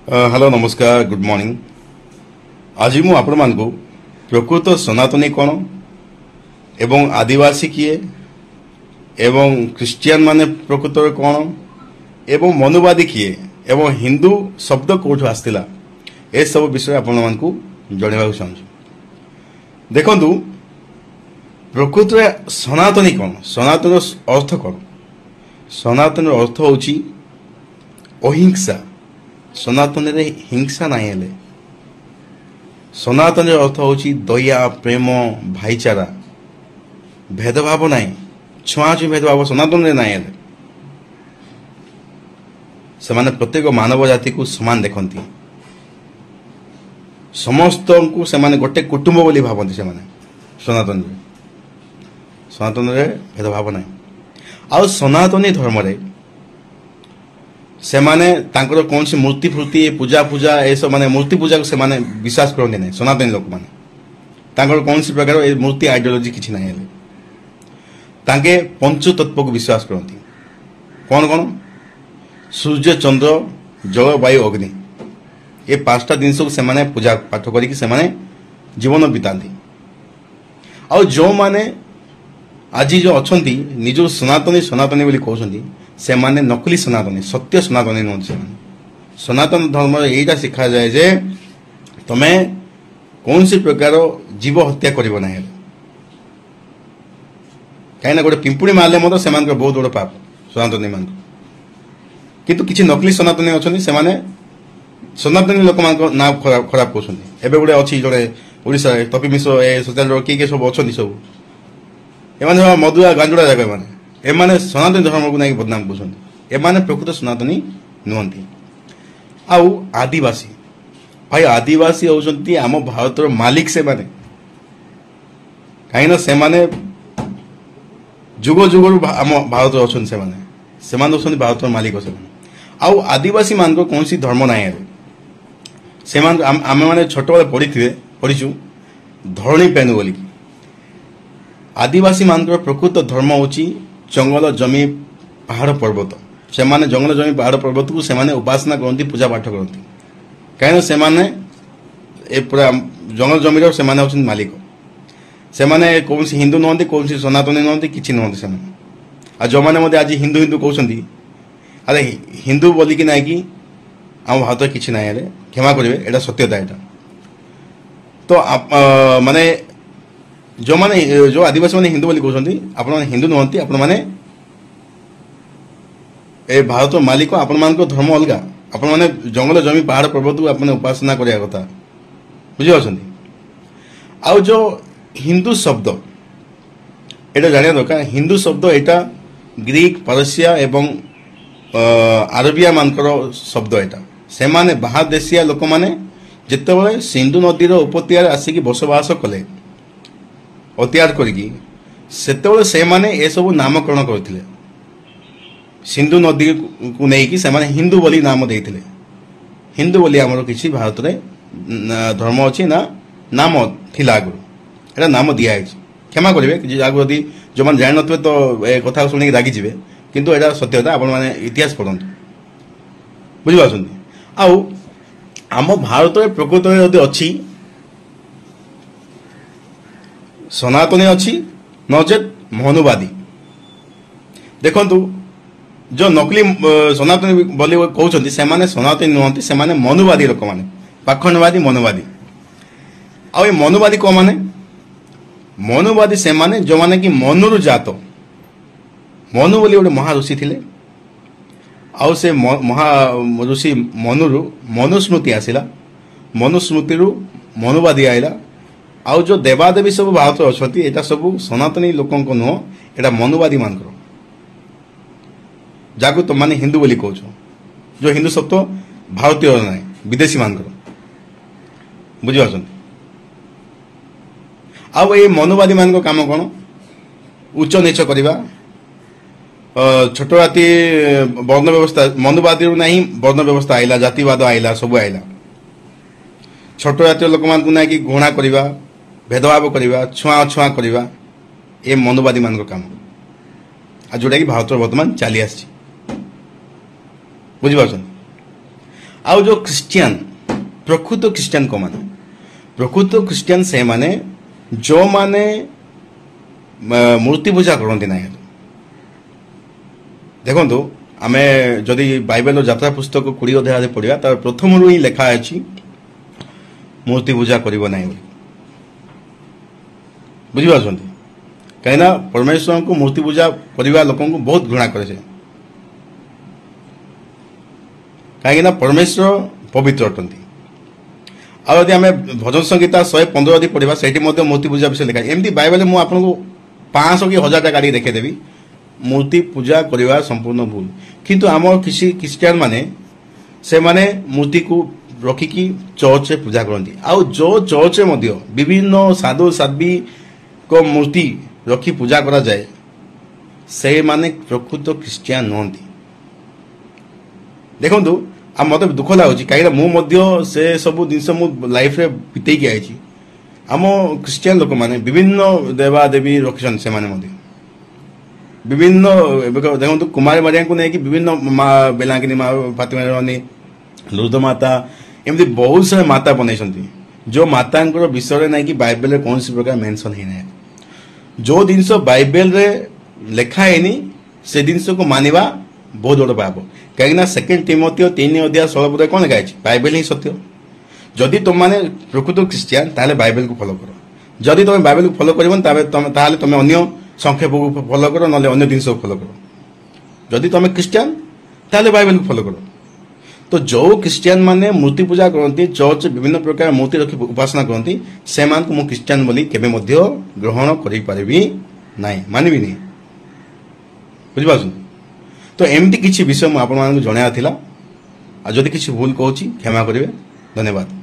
Hello नमस्कार good morning. आज मु आपण मानकु प्रकृत सनातनी कौन एवं आदिवासी किए एवं क्रिश्चियन माने प्रकृत कौन एवं मनुवादी किए एवं हिंदू शब्द कौटू आसला ए सब विषय आपण मानकु जणेबा चाहूँ। देखंतु प्रकृत सनातनी कौन, सनातन अर्थ कौन? सनातन अर्थ होची अहिंसा। सनातन रे हिंसा नहीं हेले। सनातन अर्थ होची दया प्रेम भाईचारा भेदभाव नहीं, छुआछुई भेदभाव सनातन रे नहीं हेले। से प्रत्येक मानव जाति को समान देखती, समस्त को से गोटे कुटुंब बोली भावती। से सनातन रे भेदभाव नहीं। आ सनातनी धर्म रे से माने तांकर कौन सी मूर्ति फूर्ति पूजा पूजा ए सब माने मूर्ति पूजा को से माने विश्वास करते नहीं। सनातनी लोक माने तांकर कौन सी प्रकार ए मूर्ति आइडियोलॉजी किछि नहीं हेले। तांके पंच तत्व को विश्वास करती। कौन कौन? सूर्य चंद्र जल वायु अग्नि, ये पांचटा जिनस को से माने पूजा पाठ करिक से माने जीवन बिताती। आ जो माने आज जो अच्छी निज सनातनी सनातनी बोली कहते से माने नकली सनातनी, सत्य सनातनी नुहति। सनातन धर्म यहीटा शिखा जाए जे तमे कौन सी प्रकार जीव हत्या करिवो नाही। कहीं गोटे पिंपुड़ी मारले मत से बहुत बड़ पाप सनातनी मान। किंतु किसी नकली सनातनी अच्छा से माने सनातनी लोक मान ना खराब कहते। एवं गोटे अच्छी जड़े ओडिशा तपी मिश्र ए सोशल किए सब अच्छा सब एम मधुआ गांजुड़ा जाक एमाने सनातनी धर्म को नहीं बदनाम कर। एमाने प्रकृत सनातनी नुहति। आउ आदिवासी भाई, आदिवासी होती आम भारत मालिक से माने। कहीं से माने जुग जुग आम भारत अच्छा से माने भारत मालिक से। आउ आदिवासी मान को कौन सी धर्म ना से आम मैंने छोट बेले पढ़ीचु धरणी पेनु बोली। आदिवासी मान प्रकृत धर्म होची जंगल जमी पहाड़ पर्वत। से माने जंगल जमी पहाड़ पर्वत को से माने उपासना करती, पूजा पाठ करती। कहीं से माने ए पूरा जंगल जमीर से माने होचन मालिक। से माने कौन सी हिंदू नुहति, कौन सी सनातनी नुहति, किसी नुहति। से आ जो मैंने आज हिंदू हिंदू कहते अरे हिंदू बोलिक ना कि आम भारत किसी ना क्षमा करेंगे, एटा सत्यता। एटा तो माने जो माने जो आदिवासी माने हिंदू बोली कहते आप हिंदू नुहति। आपण माने ए भारत मालिक, आपण मान धर्म अलग। आपण माने जंगल जमी पहाड़ पर्वत को आपने उपासना करिया कथा, बुझी। आउ जो हिंदू शब्द एटा जानिया दरकार। हिंदू शब्द एटा ग्रीक पारसिया एवं आरबिया मानकर शब्द। एटा से माने बाहर देशिया लोक माने जेतेबेले सिंधु नदीर उपत्यकार आसिक बसवास कले अत्याचार करिकी सेतेबेले से माने ए सब नामकरण करथिले। सिंधु नदी को लेकिन से माने हिंदू बोली नाम देइथिले। हिंदू बोली आमर किसी भारत रे धर्म अच्छी ना नाम थिला आगु, एटा नाम दिया है। क्षमा करेंगे आगु यदि जो मैंने जान नथिबे तो ए कथा सुनिक रागी जिवे, किंतु एटा सत्यता। आपण माने इतिहास पढ़ंतु, बुझि पाछंती। आउ आम भारत रे प्रकृत रे यदि अछि सनातनी अच्छी नचेत मनुवादी। देखंतु जो नकली सनातनी बोली कहते से माने सनातनी नुहति, से माने मनुवादी लोक माने, पाखंडवादी मनुवादी। आ मनुवादी कौन माने? मनुवादी से माने जो माने कि मनुरु जात। मनु बोली गोटे महाऋषि थिले। आउ से महा ऋषि मनुरु मनुस्मृति आसिला, मनुस्मृति मनुवादी आइला। आउ जो देवादेवी सब भारत अच्छा एटा सब सनातनी लोक नुह, एटा मनुवादी मान जाको तुम माने हिंदू बोली कह। जो हिंदू सब तो भारतीय ना विदेशी मान बुझी। आउ ये मनुवादी मान काम कौन? उच्च नीच करवा, छोट जाति वर्ण व्यवस्था। मनुवादी नहीं वर्ण व्यवस्था आइला, जातिवाद आइला, सब आइला। छोट जातीय लोक मान ना कि घृणा करवा, भेदभाव करवा, छुआ छुआ करवा, ये मनुवादी मान काम। आ जोटा कि भारत बर्तमान चली आसी, बुझिपार। आउ जो क्रिश्चियन प्रकृत क्रिश्चियन को माने प्रकृत क्रिश्चियन से माने जो माने मूर्ति पूजा करती ना देखो आम जदि बाइबल यात्रा पुस्तक 20 अध्याय पढ़ा तार प्रथम ही लेखा अच्छी मूर्ति पूजा करिबो नाही बुझिपार कहीं परमेश्वर को मूर्ति पूजा करने लोक बहुत घृणा करे कहीं परमेश्वर पवित्र अटंती आदि आम भजन संगीता 115 यदि पढ़ा से मूर्ति पूजा विषय लिखा एमती बाइबल मुझे आपको 500 कि 1000 गाड़ी देखेदेवी मूर्ति पूजा करवा संपूर्ण भूल किंतु आम किसी क्रिश्चियन माने से माने मूर्ति को रखिकी चर्च रे पूजा करती आउ जो चर्च रे विभिन्न साधु साध्वी को मूर्ति रखी पूजा करा जाए से माने प्रकृत क्रिश्चियन नहंती देखो आ मत दुख लगुच कहीं से सब जिनस लाइफ रे बीते की आई आम क्रिश्चियन लोक मैंने विभिन्न देवादेवी रखिछन से माने विभिन्न देखो कुमारी मारिया को लेकिन विभिन्न माँ बेलांगिनी माँ फातिमा रानी लुर्द माता एमती बहुत सारा माता बनई जो माता विषय नहीं कि बाइबल कौन सी प्रकार मेंशन है ना जो जिनस बाइबल रे लेखा है से जिनस को मानिबा बहुत बड़ पाप कहीं 2 तिमोथी 3 अध्याय 16 कौन लिखा है बाइबल ही सत्य जदि तुम माने प्रकृत क्रिश्चियन ताले बाइबल को फॉलो करो जदि तुम बाइबल को फॉलो करबन ताले तुम अन्य संक्षेप को फॉलो करो ना अन्य जिनस को फॉलो करो जदि तुम क्रिश्चियन ताले बाइबल को फॉलो करो तो जो क्रिश्चियन माने मूर्ति पूजा करती चर्च विभिन्न प्रकार मूर्ति रखी उपासना करती से मान को मु क्रिश्चियन बोली केबे मध्य ग्रहण करि पारिबी नाही मानिबी नहीं बुझिपाछन तो एमती किसी विषय मु आपण मानकु जणाया थिला आ जदि किसी भूल कहूची क्षमा करिवे धन्यवाद।